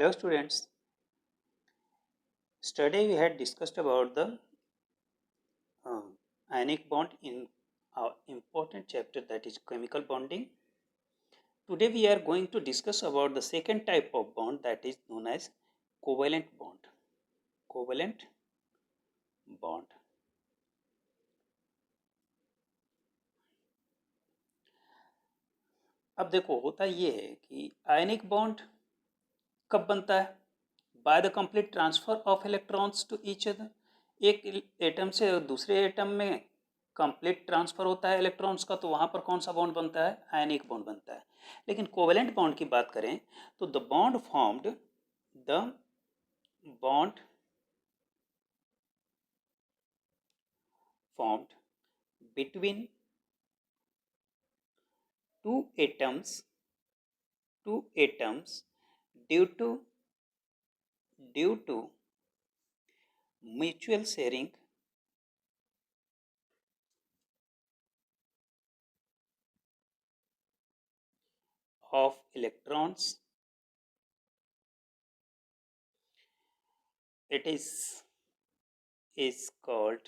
Hello students, yesterday we had discussed about the uh, ionic bond in our important chapter, that is chemical bonding. Today we are going to discuss about the second type of bond, that is known as covalent bond. Covalent bond. अब देखो होता ये है कि ionic bond कब बनता है? By the complete transfer of electrons to each other. एक एटम से दूसरे एटम में कंप्लीट ट्रांसफर होता है इलेक्ट्रॉन्स का, तो वहां पर कौन सा बॉन्ड बनता है? आयनिक बॉन्ड बनता है। लेकिन कोवेलेंट बॉन्ड की बात करें तो the bond formed between two atoms two atoms due to mutual sharing of electrons. It is called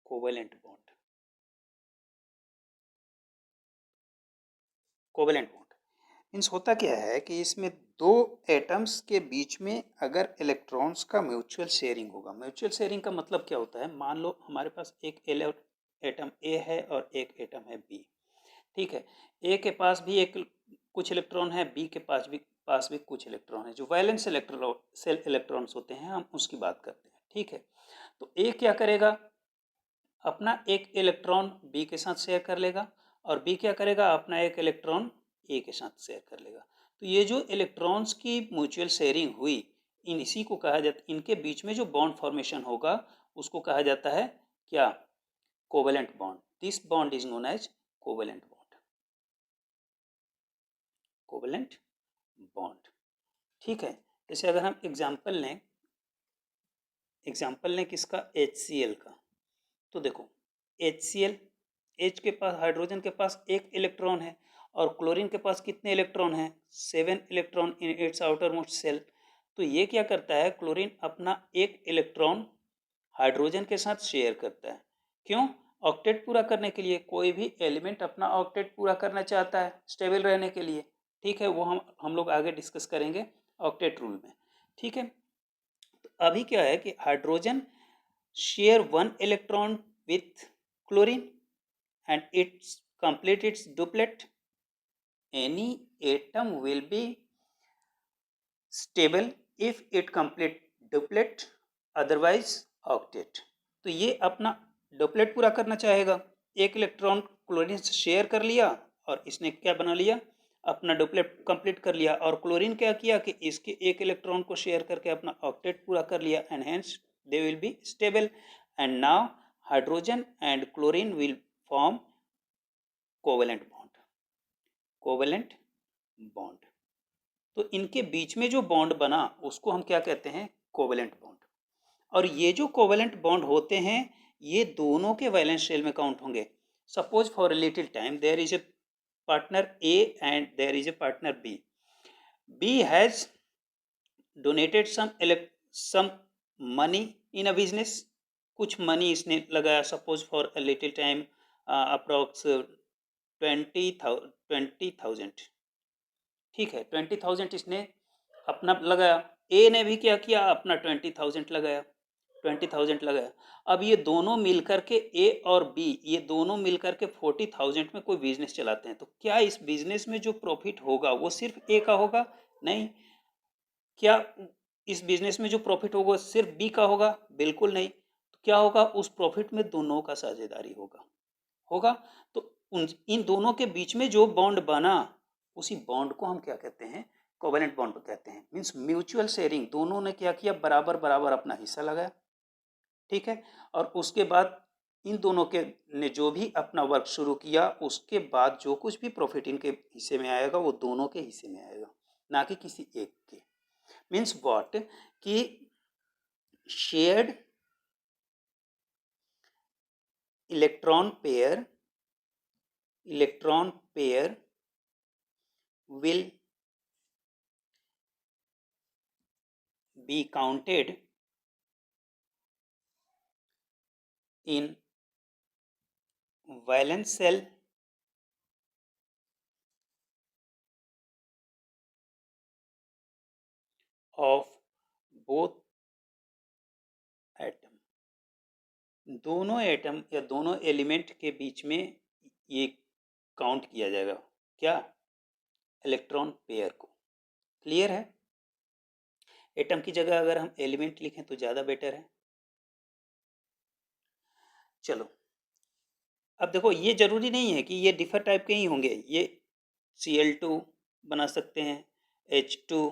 covalent bond. Covalent bond means होता क्या है कि इसमें दो एटम्स के बीच में अगर इलेक्ट्रॉन्स का म्यूचुअल शेयरिंग होगा। म्यूचुअल शेयरिंग का मतलब क्या होता है? मान लो हमारे पास एक एटम ए है और एक एटम है बी। ठीक है, ए के पास भी एक कुछ इलेक्ट्रॉन है, बी के पास भी कुछ इलेक्ट्रॉन है। जो वैलेंस इलेक्ट्रॉन्स होते हैं हम उसकी बात करते हैं। ठीक है, तो ए क्या करेगा? अपना एक इलेक्ट्रॉन बी के साथ शेयर कर लेगा और बी क्या करेगा? अपना एक इलेक्ट्रॉन ए के साथ शेयर कर लेगा। तो ये जो इलेक्ट्रॉन्स की म्यूचुअल शेयरिंग हुई, इसी को कहा जाता है, इनके बीच में जो बॉन्ड फॉर्मेशन होगा उसको कहा जाता है क्या? Covalent bond. This bond is known as covalent bond. Covalent bond. ठीक है, जैसे अगर हम एग्जाम्पल लें किसका? HCl का। तो देखो HCl, H के पास, हाइड्रोजन के पास एक इलेक्ट्रॉन है और क्लोरीन के पास कितने इलेक्ट्रॉन हैं? 7 electron in its outermost shell. तो ये क्या करता है? क्लोरीन अपना एक इलेक्ट्रॉन हाइड्रोजन के साथ शेयर करता है। क्यों? ऑक्टेट पूरा करने के लिए। कोई भी एलिमेंट अपना ऑक्टेट पूरा करना चाहता है स्टेबल रहने के लिए। ठीक है, वो हम लोग आगे डिस्कस करेंगे ऑक्टेट रूल में। ठीक है, तो अभी क्या है कि hydrogen share one electron with chlorine and its complete its duplet. Any atom will be stable if it complete duplet, otherwise octet. तो ये अपना डुप्लेट पूरा करना चाहेगा। एक इलेक्ट्रॉन क्लोरीन से शेयर कर लिया और इसने क्या बना लिया? अपना डुप्लेट कंप्लीट कर लिया। और क्लोरीन क्या किया कि इसके एक इलेक्ट्रॉन को शेयर करके अपना ऑक्टेट पूरा कर लिया, and hence they will be stable. And now hydrogen and chlorine will form covalent bond. Covalent bond. तो इनके बीच में जो बॉन्ड बना उसको हम क्या कहते हैं? Covalent bond. और ये जो कोवेलेंट बॉन्ड होते हैं ये दोनों के वैलेंस शेल में काउंट होंगे। Suppose for a little time there is a partner A and there is a partner B. B has donated some money in a business. कुछ मनी इसने लगाया, suppose for a little time approx 20,000। ठीक है, 20,000 इसने अपना लगाया। ए ने भी क्या किया? अपना 20,000 लगाया। 20,000 लगाया। अब ये दोनों मिलकर के, ए और बी, ये दोनों मिलकर के 40,000 में कोई बिजनेस चलाते हैं। तो क्या इस बिजनेस में जो प्रॉफिट होगा वो सिर्फ ए का होगा? नहीं। क्या इस बिजनेस में जो प्रॉफिट होगा सिर्फ बी का होगा? बिल्कुल नहीं। तो क्या होगा? उस प्रॉफिट में दोनों का साझेदारी होगा। तो इन दोनों के बीच में जो बॉन्ड बना उसी बॉन्ड को हम क्या कहते हैं? कोवेलेंट बॉन्ड कहते हैं। मीन्स म्यूचुअल शेयरिंग, दोनों ने क्या किया? बराबर बराबर अपना हिस्सा लगाया। ठीक है, और उसके बाद इन दोनों के ने जो भी अपना वर्क शुरू किया उसके बाद जो कुछ भी प्रॉफिट इनके हिस्से में आएगा वो दोनों के हिस्से में आएगा, ना कि किसी एक के। मीन्स व्हाट कि shared electron pair will be counted in valence shell of both atom। दोनों एटम या दोनों एलिमेंट के बीच में ये काउंट किया जाएगा, क्या? इलेक्ट्रॉन पेयर को। क्लियर है? एटम की जगह अगर हम एलिमेंट लिखें तो ज़्यादा बेटर है। चलो अब देखो, ये जरूरी नहीं है कि ये डिफर टाइप के ही होंगे, ये Cl2 बना सकते हैं, H2,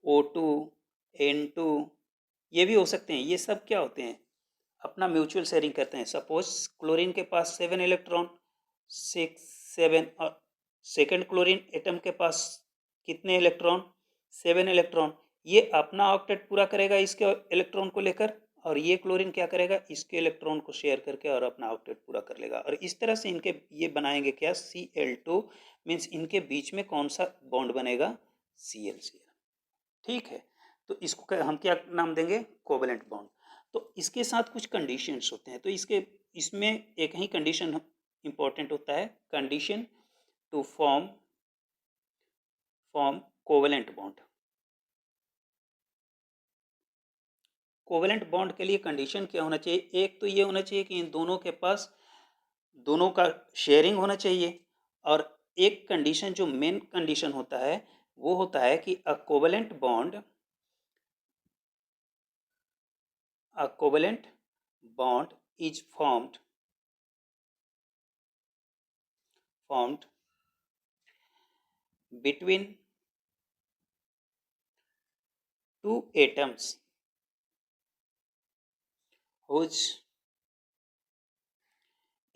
O2, N2, ये भी हो सकते हैं। ये सब क्या होते हैं? अपना म्यूचुअल शेयरिंग करते हैं। सपोज क्लोरीन के पास 7 इलेक्ट्रॉन, 6 7, और सेकेंड क्लोरीन एटम के पास कितने इलेक्ट्रॉन? 7 इलेक्ट्रॉन। ये अपना ऑक्टेट पूरा करेगा इसके इलेक्ट्रॉन को लेकर, और ये क्लोरीन क्या करेगा? इसके इलेक्ट्रॉन को शेयर करके और अपना ऑक्टेट पूरा कर लेगा। और इस तरह से इनके ये बनाएंगे क्या? Cl2, मीन्स इनके बीच में कौन सा बॉन्ड बनेगा? Cl। ठीक है, तो इसको हम क्या नाम देंगे? Covalent bond. तो इसके साथ कुछ कंडीशंस होते हैं, तो इसमें एक ही कंडीशन इंपॉर्टेंट होता है, condition to form covalent bond. Covalent bond के लिए कंडीशन क्या होना चाहिए? एक तो ये होना चाहिए कि इन दोनों के पास दोनों का शेयरिंग होना चाहिए, और एक कंडीशन जो मेन कंडीशन होता है वो होता है कि अ covalent bond is formed between two atoms whose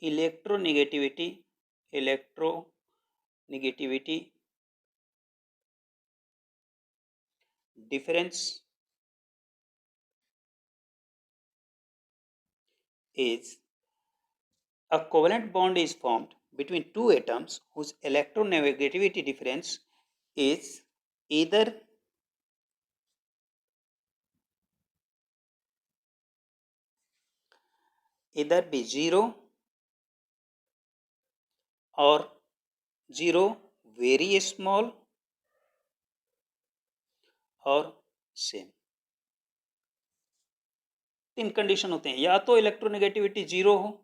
electronegativity difference is a covalent bond is formed between two atoms whose electronegativity difference is either be zero or zero very small और same. तीन condition होते हैं, या तो electronegativity zero हो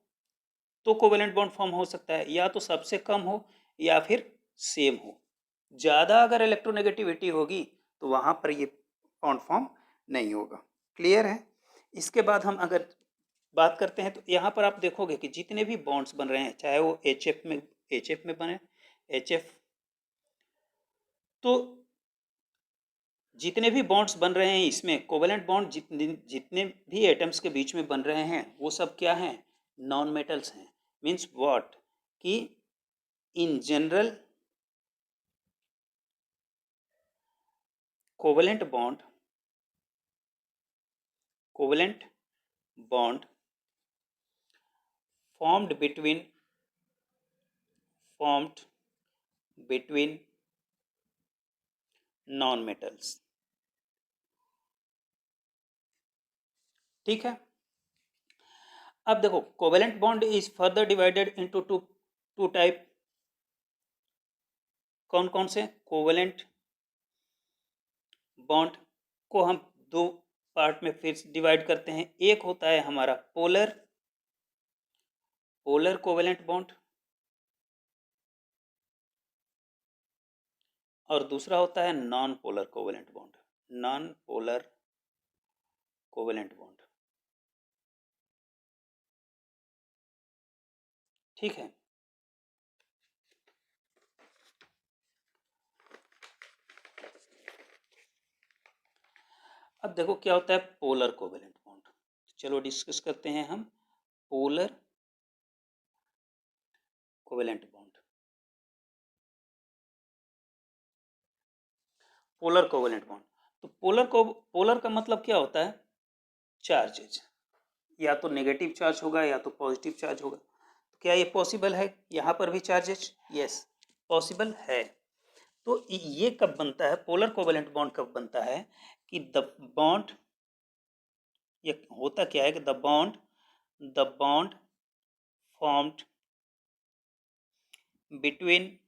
तो covalent bond form हो सकता है, या तो सबसे कम हो या फिर सेम हो। ज़्यादा अगर इलेक्ट्रोनेगेटिविटी होगी तो वहाँ पर ये बॉन्ड फॉर्म नहीं होगा। क्लियर है? इसके बाद हम अगर बात करते हैं तो यहाँ पर आप देखोगे कि जितने भी बॉन्ड्स बन रहे हैं, चाहे वो HF में बने, HF, तो जितने भी बॉन्ड्स बन रहे हैं इसमें कोवेलेंट बॉन्ड जितने भी एटम्स के बीच में बन रहे हैं वो सब क्या हैं? नॉन मेटल्स हैं। Means what? कि in general covalent bond formed between non metals. ठीक है, अब देखो covalent bond is further divided into two type. कौन कौन से? कोवेलेंट बॉन्ड को हम दो पार्ट में फिर डिवाइड करते हैं। एक होता है हमारा पोलर कोवेलेंट बॉन्ड, और दूसरा होता है नॉन पोलर कोवेलेंट बॉन्ड। ठीक है, अब देखो क्या होता है पोलर कोवेलेंट बॉन्ड। चलो डिस्कस करते हैं हम polar covalent bond. Polar covalent bond, तो पोलर का मतलब क्या होता है? चार्जेज, या तो नेगेटिव चार्ज होगा या तो पॉजिटिव चार्ज होगा। तो क्या ये पॉसिबल है यहाँ पर भी चार्जेज? यस, पॉसिबल है। तो ये कब बनता है, पोलर कोवेलेंट बॉन्ड कब बनता है कि द बॉन्ड, ये होता क्या है कि the bond formed between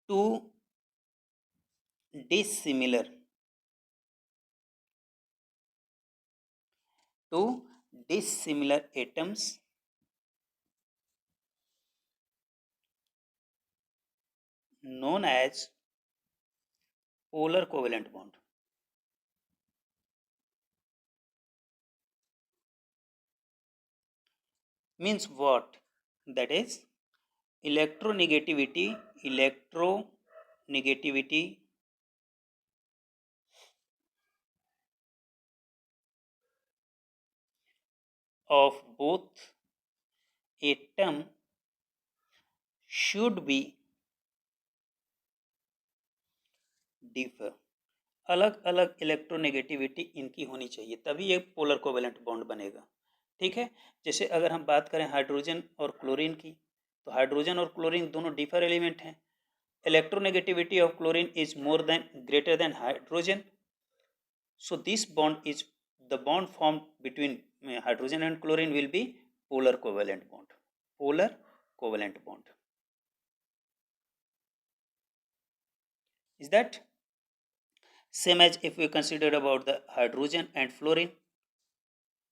two dissimilar atoms known as polar covalent bond. Means what? That is electronegativity of both atom should be differ. अलग अलग इलेक्ट्रोनेगेटिविटी इनकी होनी चाहिए, तभी ये पोलर कोवेलेंट बॉन्ड बनेगा। ठीक है, जैसे अगर हम बात करें हाइड्रोजन और क्लोरीन की, तो हाइड्रोजन और क्लोरीन दोनों डिफर एलिमेंट हैं। Electronegativity of chlorine is more than greater than hydrogen, so this bond is the bond formed between hydrogen and chlorine will be polar covalent bond. Is that same as if we consider about the hydrogen and fluorine,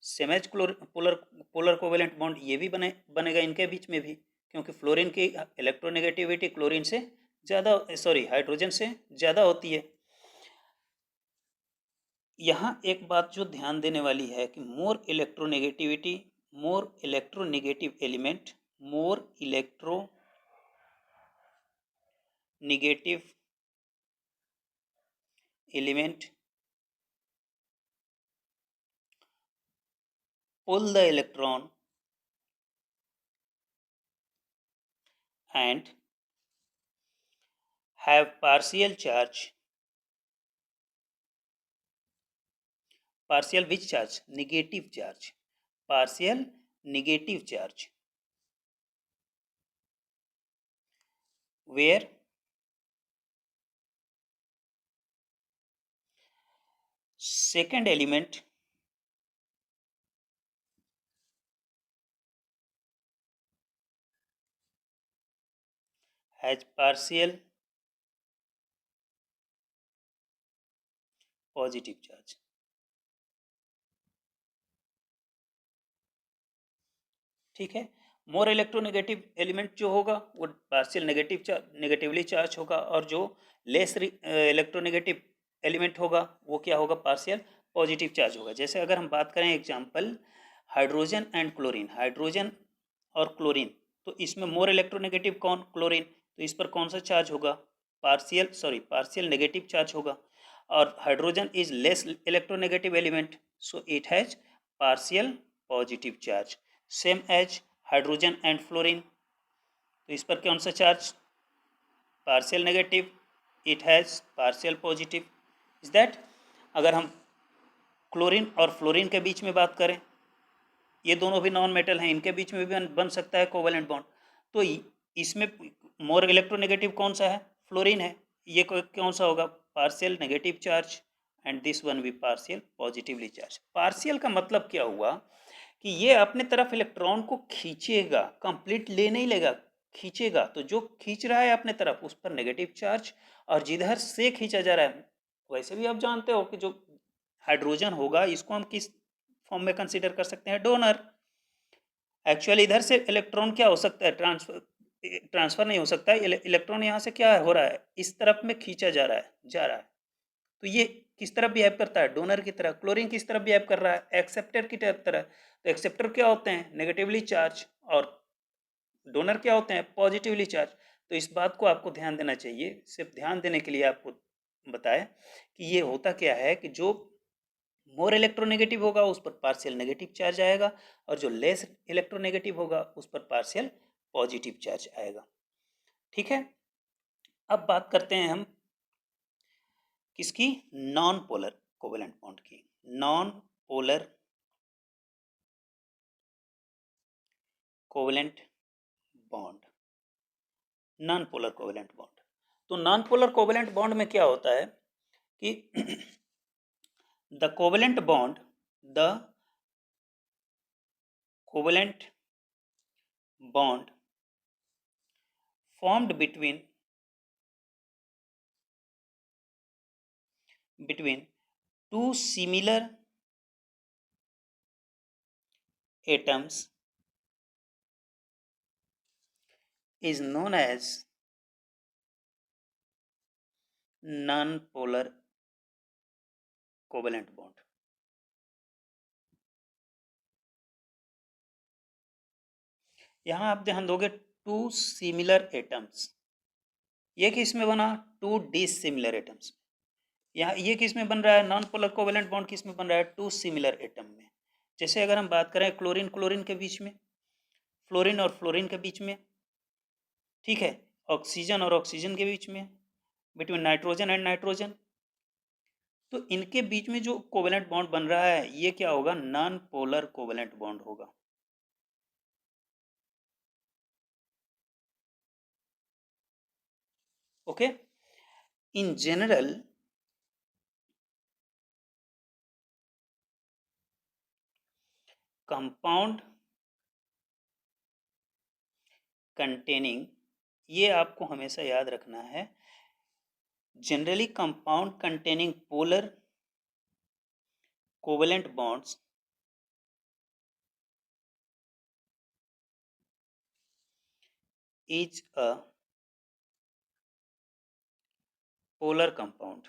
same as polar covalent bond ये भी बनेगा इनके बीच में भी, क्योंकि fluorine की electronegativity chlorine से ज़्यादा, सॉरी हाइड्रोजन से ज़्यादा होती है। यहाँ एक बात जो ध्यान देने वाली है कि more electronegative element pull the electron and have partial which charge? Negative charge. Partial negative charge. Where second element has partial positive charge. ठीक है, मोर इलेक्ट्रोनेगेटिव एलिमेंट जो होगा वो पार्शियल नेगेटिवली चार्ज होगा, और जो लेस इलेक्ट्रोनेगेटिव एलिमेंट होगा वो क्या होगा, पार्शियल पॉजिटिव चार्ज होगा। जैसे अगर हम बात करें example hydrogen and chlorine, hydrogen और क्लोरीन, तो इसमें मोर इलेक्ट्रोनेगेटिव कौन, क्लोरीन, तो इस पर कौन सा चार्ज होगा, पार्शियल नेगेटिव चार्ज होगा। और hydrogen is less electronegative element, so it has partial positive charge. Same as hydrogen and fluorine, तो इस पर कौन सा charge, partial negative, it has partial positive. Is that, अगर हम क्लोरीन और फ्लोरीन के बीच में बात करें, ये दोनों भी नॉन मेटल हैं, इनके बीच में भी बन सकता है कोवेलेंट बॉन्ड, तो इसमें मोर इलेक्ट्रोनेगेटिव कौन सा है, फ्लोरीन है, ये कौन सा होगा, partial negative charge, and this one भी पार्शियल पॉजिटिवली चार्ज। पार्शियल का मतलब क्या हुआ कि ये अपने तरफ इलेक्ट्रॉन को खींचेगा, कंप्लीट ले नहीं लेगा, खींचेगा, तो जो खींच रहा है अपने तरफ उस पर नेगेटिव चार्ज, और जिधर से खींचा जा रहा है, वैसे भी आप जानते हो कि जो हाइड्रोजन होगा इसको हम किस फॉर्म में कंसीडर कर सकते हैं, डोनर। एक्चुअली इधर से इलेक्ट्रॉन क्या हो सकता है, ट्रांसफर नहीं हो सकता है, इलेक्ट्रॉन यहाँ से क्या हो रहा है, इस तरफ में खींचा जा रहा है, तो ये किस तरफ बिहेव करता है, डोनर की तरह। क्लोरीन किस तरफ बिहेव कर रहा है, एक्सेप्टर की तरह। तो एक्सेप्टर क्या होते हैं, नेगेटिवली चार्ज, और डोनर क्या होते हैं, पॉजिटिवली चार्ज। तो इस बात को आपको ध्यान देना चाहिए, सिर्फ ध्यान देने के लिए आपको बताया कि ये होता क्या है कि जो मोर इलेक्ट्रोनेगेटिव होगा उस पर पार्शियल नेगेटिव चार्ज आएगा, और जो लेस इलेक्ट्रोनेगेटिव होगा उस पर पार्शियल पॉजिटिव चार्ज आएगा। ठीक है, अब बात करते हैं हम किसकी, नॉन पोलर कोवेलेंट बॉन्ड की। Non polar covalent bond, non polar covalent bond. तो नॉन पोलर कोवेलेंट बॉन्ड में क्या होता है कि the covalent bond the covalent bond formed between two similar atoms is known as non-polar covalent bond. यहां आप ध्यान दोगे टू सिमिलर एटम्स, ये किस में बना, टू डिसिमिलर एटम्स। यहाँ ये किस में बन रहा है, नॉन पोलर कोवेलेंट बॉन्ड किस में बन रहा है, टू सिमिलर एटम में। जैसे अगर हम बात करें क्लोरीन क्लोरीन के बीच में, फ्लोरीन और फ्लोरीन के बीच में, ठीक है, ऑक्सीजन और ऑक्सीजन के बीच में, बिटवीन नाइट्रोजन एंड नाइट्रोजन, तो इनके बीच में जो कोवेलेंट बॉन्ड बन रहा है ये क्या होगा, नॉन पोलर कोवेलेंट बॉन्ड होगा। Okay, in general compound containing, ये आपको हमेशा याद रखना है, generally compound containing polar covalent bonds is a polar compound,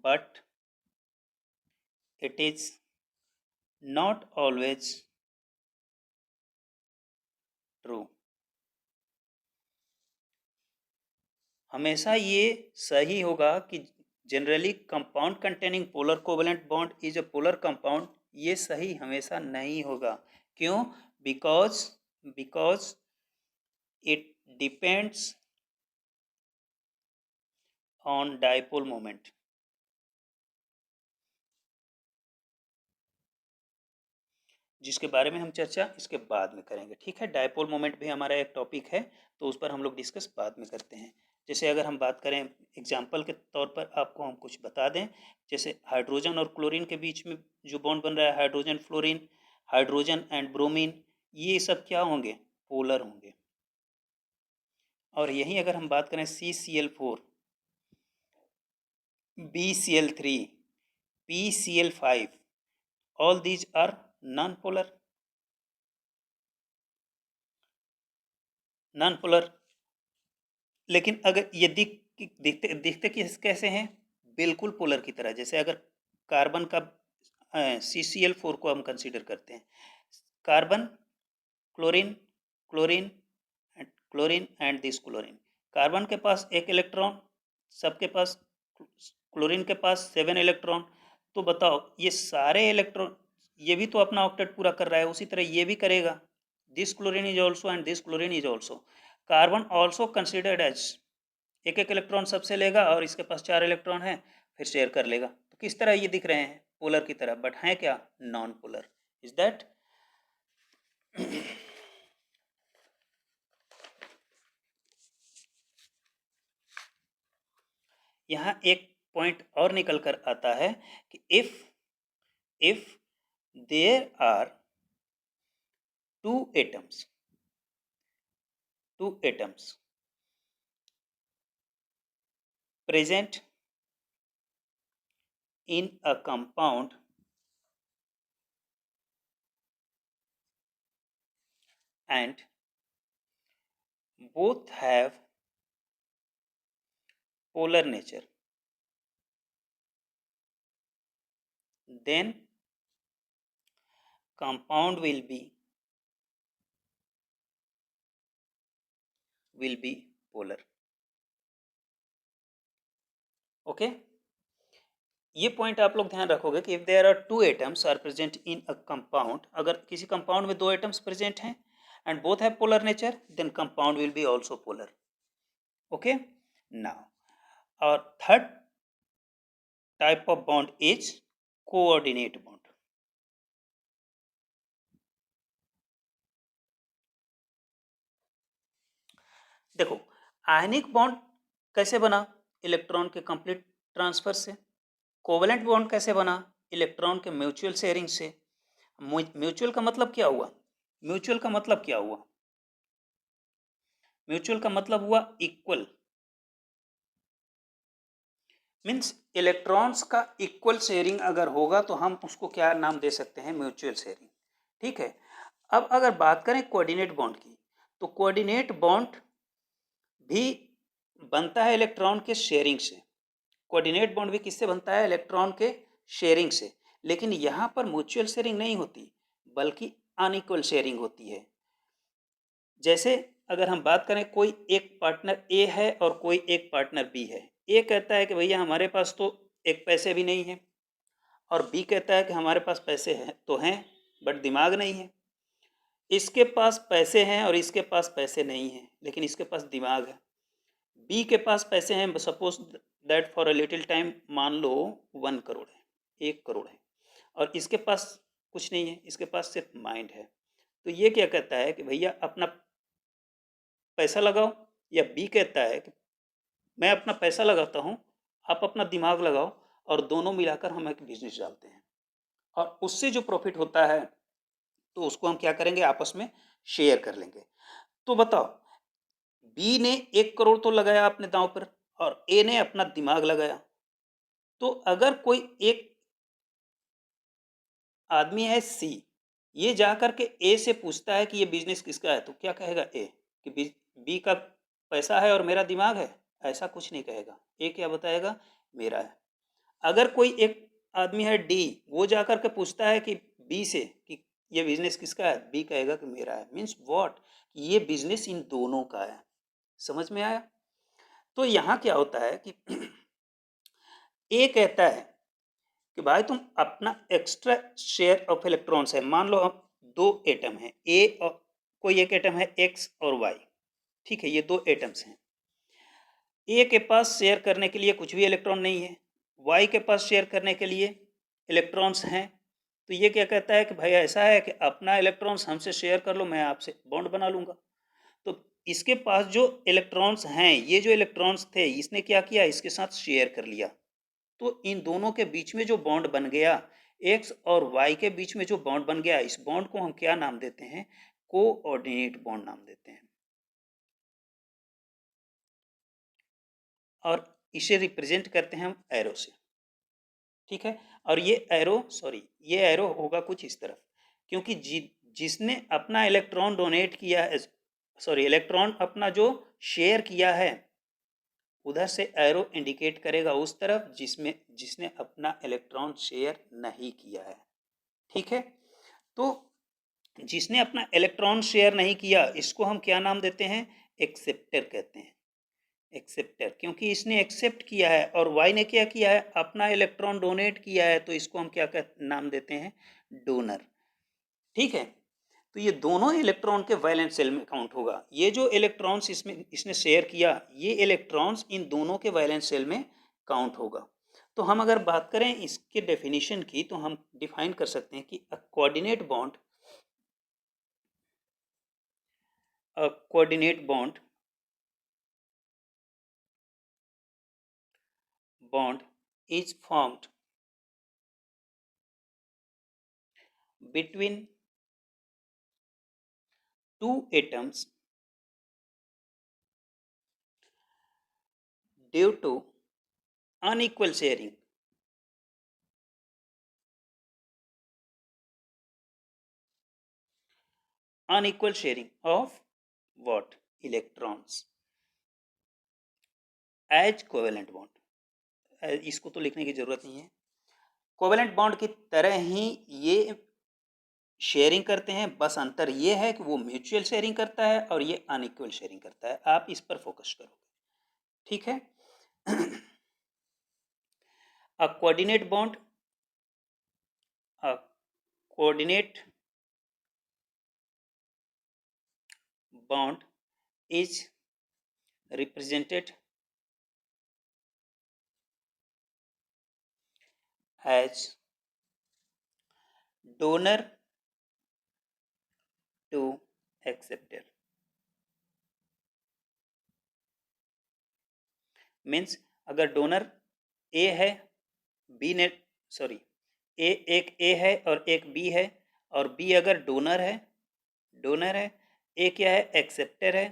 but it is not always true। हमेशा ये सही होगा कि generally compound containing polar covalent bond is a polar compound, ये सही हमेशा नहीं होगा। क्यों, because it depends on dipole moment. जिसके बारे में हम चर्चा इसके बाद में करेंगे, ठीक है। डाइपोल मोमेंट भी हमारा एक टॉपिक है, तो उस पर हम लोग डिस्कस बाद में करते हैं। जैसे अगर हम बात करें एग्जाम्पल के तौर पर, आपको हम कुछ बता दें, जैसे हाइड्रोजन और क्लोरीन के बीच में जो बॉन्ड बन रहा है, hydrogen fluorine, hydrogen and bromine, ये सब क्या होंगे, पोलर होंगे। और यहीं अगर हम बात करें CCl4, BCl3, PCl5, all these are non-polar, लेकिन अगर ये दिखते कैसे हैं, बिल्कुल पोलर की तरह। जैसे अगर कार्बन का CCl4 को हम कंसीडर करते हैं, carbon, chlorine, chlorine and chlorine and this chlorine, carbon के पास एक इलेक्ट्रॉन, सबके पास, क्लोरीन के पास 7 इलेक्ट्रॉन। तो बताओ ये सारे इलेक्ट्रॉन, ये भी तो अपना ऑक्टेट पूरा कर रहा है, उसी तरह ये भी करेगा। This chlorine is also and this chlorine is also, carbon also considered as, एक एक इलेक्ट्रॉन सबसे लेगा और इसके पास 4 इलेक्ट्रॉन है, फिर शेयर कर लेगा। तो किस तरह ये दिख रहे हैं, पोलर की तरह, बट हैं क्या, नॉन पोलर। इज दैट यहाँ एक पॉइंट और निकल कर आता है कि if there are two atoms present in a compound and both have polar nature, then compound will be polar। Okay, ये पॉइंट आप लोग ध्यान रखोगे कि if there are two atoms are present in a compound, अगर किसी compound में दो एटम्स प्रेजेंट हैं and both have polar nature, then compound will be also polar. Okay, now और third type of bond is coordinate bond। देखो, ionic bond कैसे बना? Electron के कंप्लीट ट्रांसफर से। कोवेलेंट बॉन्ड कैसे बना? इलेक्ट्रॉन के म्यूचुअल शेयरिंग से। म्यूचुअल का मतलब क्या हुआ? म्यूचुअल का मतलब क्या हुआ? म्यूचुअल का मतलब हुआ इक्वल, मीन्स इलेक्ट्रॉन्स का इक्वल शेयरिंग अगर होगा तो हम उसको क्या नाम दे सकते हैं? Mutual sharing. ठीक है। अब अगर बात करें कोऑर्डिनेट बॉन्ड की, तो कोऑर्डिनेट बॉन्ड भी बनता है इलेक्ट्रॉन के शेयरिंग से। कोऑर्डिनेट बॉन्ड भी किससे बनता है? इलेक्ट्रॉन के शेयरिंग से। लेकिन यहाँ पर म्यूचुअल शेयरिंग नहीं होती, बल्कि अनइक्वल शेयरिंग होती है। जैसे अगर हम बात करें, कोई एक पार्टनर ए है और कोई एक पार्टनर बी है। ए कहता है कि भैया हमारे पास तो एक पैसे भी नहीं है, और बी कहता है कि हमारे पास पैसे हैं तो हैं, बट दिमाग नहीं है। इसके पास पैसे हैं और इसके पास पैसे नहीं हैं, लेकिन इसके पास दिमाग है। बी के पास पैसे हैं, suppose that for a little time, मान लो 1 करोड़ है, 1 करोड़ है, और इसके पास कुछ नहीं है, इसके पास सिर्फ माइंड है। तो ये क्या कहता है कि भैया अपना पैसा लगाओ, या बी कहता है कि मैं अपना पैसा लगाता हूँ, आप अपना दिमाग लगाओ, और दोनों मिलाकर हम एक बिजनेस डालते हैं, और उससे जो प्रॉफिट होता है तो उसको हम क्या करेंगे? आपस में शेयर कर लेंगे। तो बताओ, बी ने 1 करोड़ तो लगाया अपने दांव पर, और ए ने अपना दिमाग लगाया। तो अगर कोई एक आदमी है सी, ये जाकर के ए से पूछता है कि ये बिजनेस किसका है, तो क्या कहेगा ए? कि बी का पैसा है और मेरा दिमाग है? ऐसा कुछ नहीं कहेगा। ए क्या बताएगा? मेरा है। अगर कोई एक आदमी है डी, वो जाकर के पूछता है कि बी से कि ये बिजनेस किसका है, बी कहेगा कि मेरा है। Means what? ये बिजनेस इन दोनों का है। समझ में आया? तो यहाँ क्या होता है कि ए कहता है कि भाई तुम अपना एक्स्ट्रा शेयर ऑफ इलेक्ट्रॉन्स है, मान लो अब दो एटम है ए, और कोई एक एटम है एक्स और वाई। ठीक है, ये दो एटम्स हैं। ए के पास शेयर करने के लिए कुछ भी इलेक्ट्रॉन नहीं है, वाई के पास शेयर करने के लिए इलेक्ट्रॉन्स हैं। तो ये क्या कहता है कि भाई ऐसा है कि अपना इलेक्ट्रॉन्स हमसे शेयर कर लो, मैं आपसे बॉन्ड बना लूंगा। तो इसके पास जो इलेक्ट्रॉन्स हैं, ये जो इलेक्ट्रॉन्स थे, इसने क्या किया? इसके साथ शेयर कर लिया। तो इन दोनों के बीच में जो बॉन्ड बन गया, एक्स और वाई के बीच में जो बॉन्ड बन गया, इस बॉन्ड को हम क्या नाम देते हैं? कोऑर्डिनेट बॉन्ड नाम देते हैं। और इसे रिप्रेजेंट करते हैं हम एरो से। ठीक है। और ये एरो, सॉरी, ये एरो होगा कुछ इस तरफ, क्योंकि जिसने अपना इलेक्ट्रॉन डोनेट किया है, सॉरी, इलेक्ट्रॉन अपना जो शेयर किया है, उधर से एरो इंडिकेट करेगा उस तरफ जिसमें जिसने अपना इलेक्ट्रॉन शेयर नहीं किया है। ठीक है। तो जिसने अपना इलेक्ट्रॉन शेयर नहीं किया, इसको हम क्या नाम देते हैं? एक्सेप्टर कहते हैं। एक्सेप्टर, क्योंकि इसने एक्सेप्ट किया है, और वाई ने क्या किया है? अपना इलेक्ट्रॉन डोनेट किया है, तो इसको हम क्या नाम देते हैं? डोनर। ठीक है। तो ये दोनों इलेक्ट्रॉन के वैलेंस सेल में काउंट होगा। ये जो इलेक्ट्रॉन्स इसमें इसने शेयर किया, ये इलेक्ट्रॉन्स इन दोनों के वैलेंस सेल में काउंट होगा। तो हम अगर बात करें इसके डेफिनेशन की, तो हम डिफाइन कर सकते हैं कि अ coordinate bond, a coordinate bond is formed between two atoms due to unequal sharing of what? Electrons as covalent bond। इसको तो लिखने की जरूरत नहीं है। कोवेलेंट बॉन्ड की तरह ही ये शेयरिंग करते हैं, बस अंतर ये है कि वो म्यूचुअल शेयरिंग करता है और ये अनइक्वल शेयरिंग करता है। आप इस पर फोकस करोगे। ठीक है। अ coordinate bond, a coordinate bond is represented as donor to acceptor। Means अगर डोनर ए है, बी ने सॉरी ए एक ए है और एक बी है, और बी अगर डोनर है, ए क्या है, एक्सेप्टर है,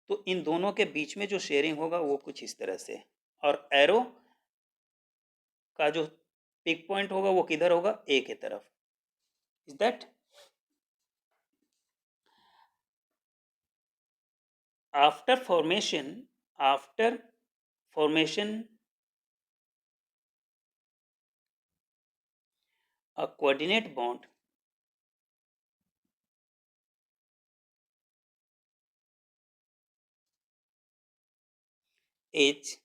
तो इन दोनों के बीच में जो शेयरिंग होगा वो कुछ इस तरह से, और एरो का जो पिक पॉइंट होगा वो किधर होगा, ए के तरफ। Is that after formation a coordinate bond is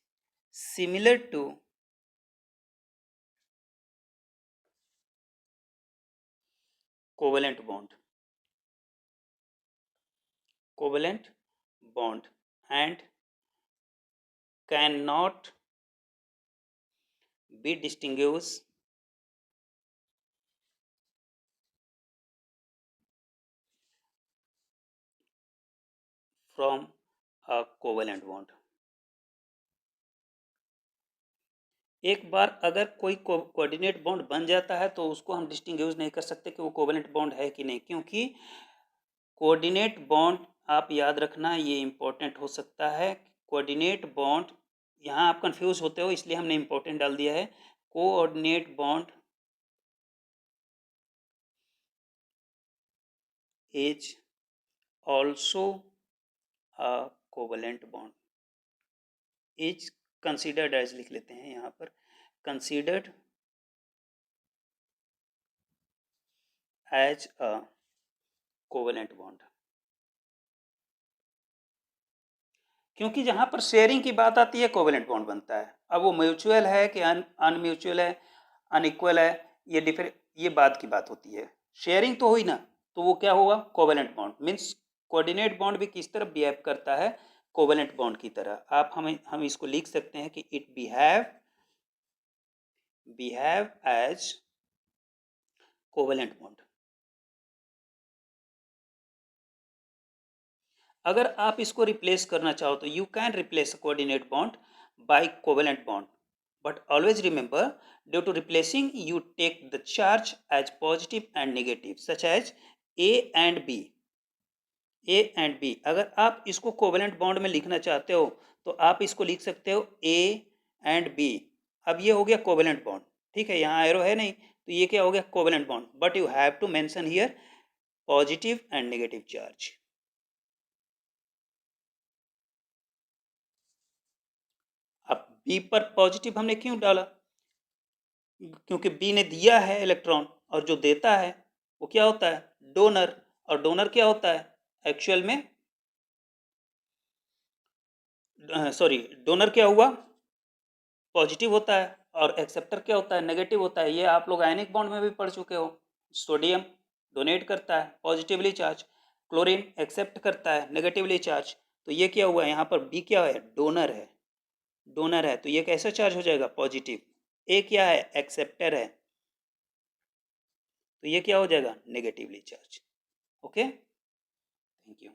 similar to covalent bond and cannot be distinguished from a covalent bond। एक बार अगर कोई कोऑर्डिनेट बॉन्ड बन जाता है तो उसको हम डिस्टिंग्विश नहीं कर सकते कि वो कोवेलेंट बॉन्ड है कि नहीं, क्योंकि कोऑर्डिनेट बॉन्ड, आप याद रखना ये इंपॉर्टेंट हो सकता है, कोऑर्डिनेट बॉन्ड, यहाँ आप कंफ्यूज होते हो इसलिए हमने इंपॉर्टेंट डाल दिया है, coordinate bond is also a covalent bond, is considered as लिख लेते हैं यहाँ पर, considered as a covalent bond, क्योंकि जहाँ पर शेयरिंग की बात आती है कोवेलेंट बॉन्ड बनता है। अब वो म्यूचुअल है कि अनम्यूचुअल है, अनइक्वल है, ये बात की बात होती है। शेयरिंग तो हुई ना, तो वो क्या हुआ, covalent bond. Means coordinate bond भी किस तरह बिहेव करता है, कोवेलेंट बॉन्ड की तरह। आप हम इसको लिख सकते हैं कि it behave as covalent bond. अगर आप इसको रिप्लेस करना चाहो तो you can replace coordinate bond by covalent bond, but always remember, due to replacing you take the charge as positive and negative such as a and b। अगर आप इसको covalent bond में लिखना चाहते हो तो आप इसको लिख सकते हो a and b। अब ये हो गया कोवेलेंट बॉन्ड, ठीक है, यहाँ एरो है नहीं तो ये क्या हो गया, covalent bond, but you have to mention here positive and negative charge. अब बी पर पॉजिटिव हमने क्यों डाला, क्योंकि बी ने दिया है इलेक्ट्रॉन और जो देता है वो क्या होता है, डोनर, और डोनर क्या होता है एक्चुअल में, सॉरी डोनर क्या हुआ, पॉजिटिव होता है, और एक्सेप्टर क्या होता है, नेगेटिव होता है। ये आप लोग आयनिक बॉन्ड में भी पढ़ चुके हो। सोडियम डोनेट करता है पॉजिटिवली चार्ज, क्लोरीन एक्सेप्ट करता है नेगेटिवली चार्ज, तो ये क्या हुआ, यहाँ पर बी क्या है, डोनर है तो ये कैसा चार्ज हो जाएगा, पॉजिटिव। ए क्या है, एक्सेप्टर है, तो ये क्या हो जाएगा, negatively charge. Okay, thank you.